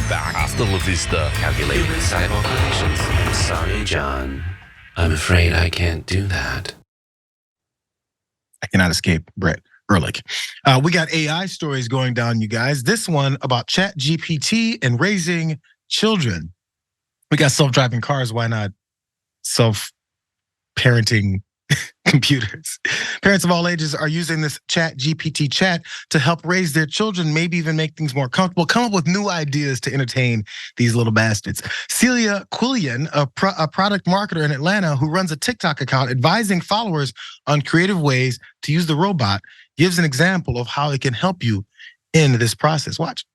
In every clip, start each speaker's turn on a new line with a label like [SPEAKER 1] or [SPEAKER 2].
[SPEAKER 1] back. Hasta la vista.
[SPEAKER 2] Calculating sidewalk relations. I'm sorry, John. I'm afraid I can't do that.
[SPEAKER 3] I cannot escape Brett Ehrlich. We got AI stories going down, you guys. This one about ChatGPT and raising children. We got self-driving cars. Why not self-parenting computers? Parents of all ages are using this ChatGPT chat to help raise their children, maybe even make things more comfortable, come up with new ideas to entertain these little bastards. Celia Quillian, a product marketer in Atlanta who runs a TikTok account advising followers on creative ways to use the robot, gives an example of how it can help you in this process. Watch.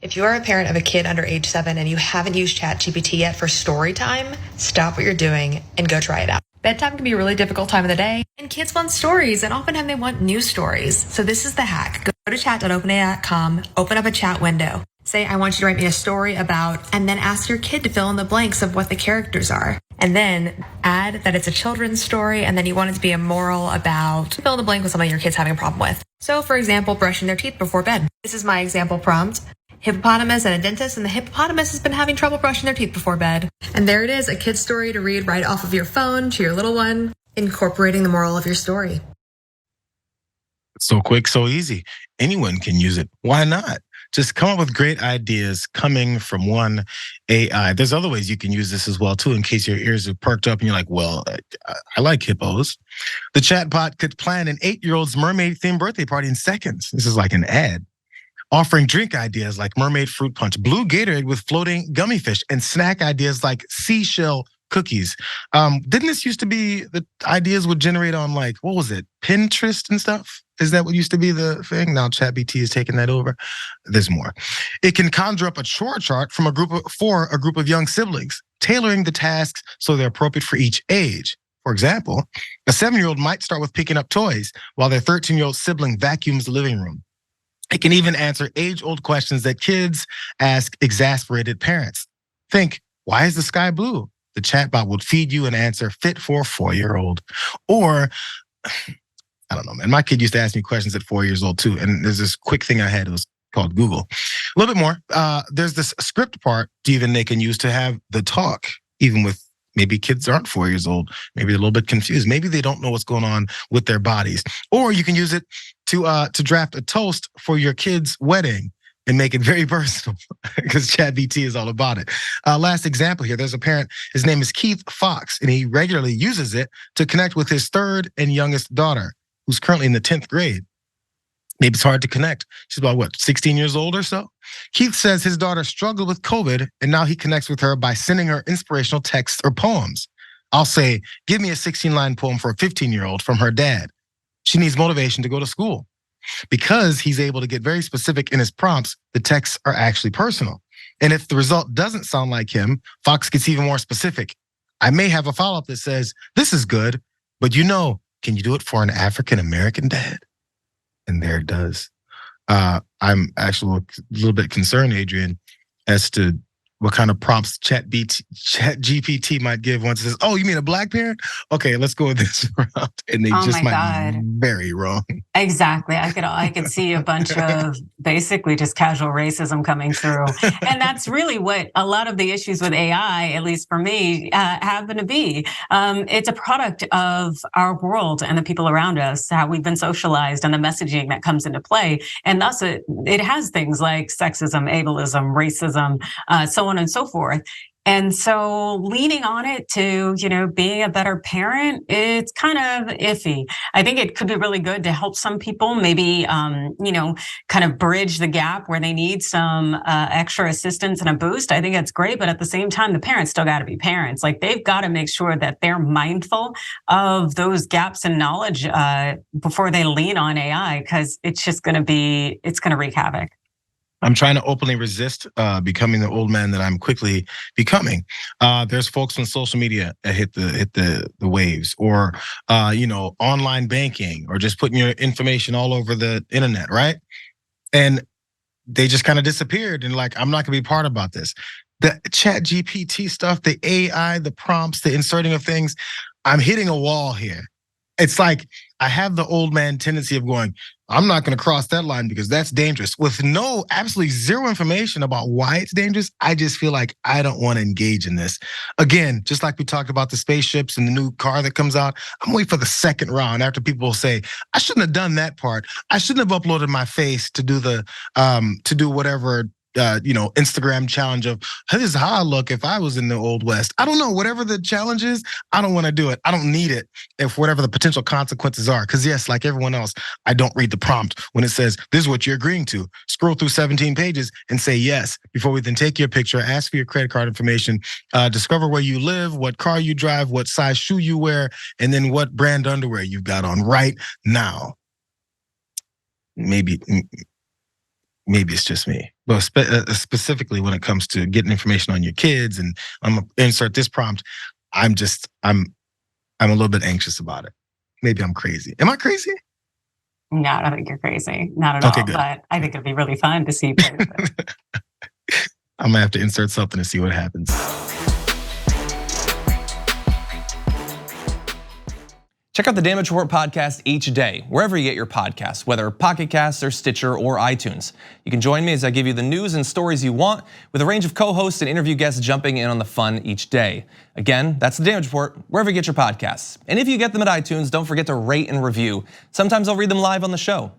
[SPEAKER 4] If you are a parent of a kid under age 7 and you haven't used ChatGPT yet for story time, stop what you're doing and go try it out. Bedtime can be a really difficult time of the day, and kids want stories, and oftentimes they want new stories. So this is the hack. Go to chat.openai.com, open up a chat window. Say, I want you to write me a story about, and then ask your kid to fill in the blanks of what the characters are. And then add that it's a children's story, and then you want it to be a moral about, fill in the blank with something your kid's having a problem with. So for example, brushing their teeth before bed. This is my example prompt. Hippopotamus and a dentist, and the hippopotamus has been having trouble brushing their teeth before bed. And there it is, a kid's story to read right off of your phone to your little one, incorporating the moral of your story.
[SPEAKER 3] So quick, so easy. Anyone can use it. Why not? Just come up with great ideas coming from one AI. There's other ways you can use this as well, too, in case your ears are perked up and you're like, well, I like hippos. The chatbot could plan an 8-year-old's mermaid-themed birthday party in seconds. This is like an ad. Offering drink ideas like mermaid fruit punch, blue Gatorade with floating gummy fish, and snack ideas like seashell cookies. Didn't this used to be the ideas would generate on like, what was it, Pinterest and stuff? Is that what used to be the thing? Now ChatGPT is taking that over. There's more. It can conjure up a chore chart from a group of young siblings, tailoring the tasks so they're appropriate for each age. For example, a 7-year-old might start with picking up toys while their 13-year-old sibling vacuums the living room. It can even answer age-old questions that kids ask exasperated parents. Think, why is the sky blue? The chatbot will feed you an answer fit for a 4-year-old. Or, I don't know, man. My kid used to ask me questions at 4 years old too. And there's this quick thing I had, it was called Google. A little bit more, there's this script part even they can use to have the talk, even with maybe kids aren't 4 years old. Maybe they're a little bit confused. Maybe they don't know what's going on with their bodies. Or you can use it to draft a toast for your kid's wedding and make it very personal because ChatGPT is all about it. Last example here, there's a parent, his name is Keith Fox, and he regularly uses it to connect with his third and youngest daughter, who's currently in the 10th grade. Maybe it's hard to connect. She's about, 16 years old or so? Keith says his daughter struggled with COVID, and now he connects with her by sending her inspirational texts or poems. I'll say, give me a 16-line poem for a 15-year-old from her dad. She needs motivation to go to school. Because he's able to get very specific in his prompts, the texts are actually personal. And if the result doesn't sound like him, Fox gets even more specific. I may have a follow-up that says, this is good, but can you do it for an African-American dad? And there it does. I'm actually a little bit concerned, Adrian, as to what kind of prompts ChatGPT might give once it says, oh, you mean a black parent? Okay, let's go with this route. And they just might be very wrong.
[SPEAKER 5] Exactly. I could see a bunch of basically just casual racism coming through. And that's really what a lot of the issues with AI, at least for me, happen to be. It's a product of our world and the people around us, how we've been socialized and the messaging that comes into play. And thus it has things like sexism, ableism, racism, so on and so forth. And so leaning on it to, being a better parent, it's kind of iffy. I think it could be really good to help some people maybe, kind of bridge the gap where they need some extra assistance and a boost. I think that's great. But at the same time, the parents still got to be parents. Like they've got to make sure that they're mindful of those gaps in knowledge before they lean on AI, because it's going to wreak havoc.
[SPEAKER 3] I'm trying to openly resist becoming the old man that I'm quickly becoming. There's folks on social media that hit the waves, or online banking, or just putting your information all over the internet, right? And they just kind of disappeared, and like, I'm not gonna be part about this. The ChatGPT stuff, the AI, the prompts, the inserting of things, I'm hitting a wall here. it's like I have the old man tendency of going, I'm not going to cross that line because that's dangerous. With absolutely zero information about why it's dangerous, I just feel like I don't want to engage in this. Again, just like we talked about the spaceships and the new car that comes out, I'm waiting for the second round after people say, I shouldn't have done that part. I shouldn't have uploaded my face to do whatever Instagram challenge of this is how I look if I was in the old West. I don't know, whatever the challenge is, I don't want to do it. I don't need it if whatever the potential consequences are. Because yes, like everyone else, I don't read the prompt when it says, this is what you're agreeing to. Scroll through 17 pages and say yes before we then take your picture, ask for your credit card information, discover where you live, what car you drive, what size shoe you wear, and then what brand underwear you've got on right now. Maybe it's just me, but specifically when it comes to getting information on your kids, and I'm gonna insert this prompt, I'm a little bit anxious about it. Maybe I'm crazy. Am I crazy?
[SPEAKER 5] No, I don't think you're crazy. Not at
[SPEAKER 3] Okay,
[SPEAKER 5] all.
[SPEAKER 3] good.
[SPEAKER 5] But I think it'd be really fun to see.
[SPEAKER 3] I'm gonna have to insert something to see what happens.
[SPEAKER 1] Check out the Damage Report podcast each day, wherever you get your podcasts, whether Pocket Casts or Stitcher or iTunes. You can join me as I give you the news and stories you want, with a range of co-hosts and interview guests jumping in on the fun each day. Again, that's the Damage Report, wherever you get your podcasts. And if you get them at iTunes, don't forget to rate and review. Sometimes I'll read them live on the show.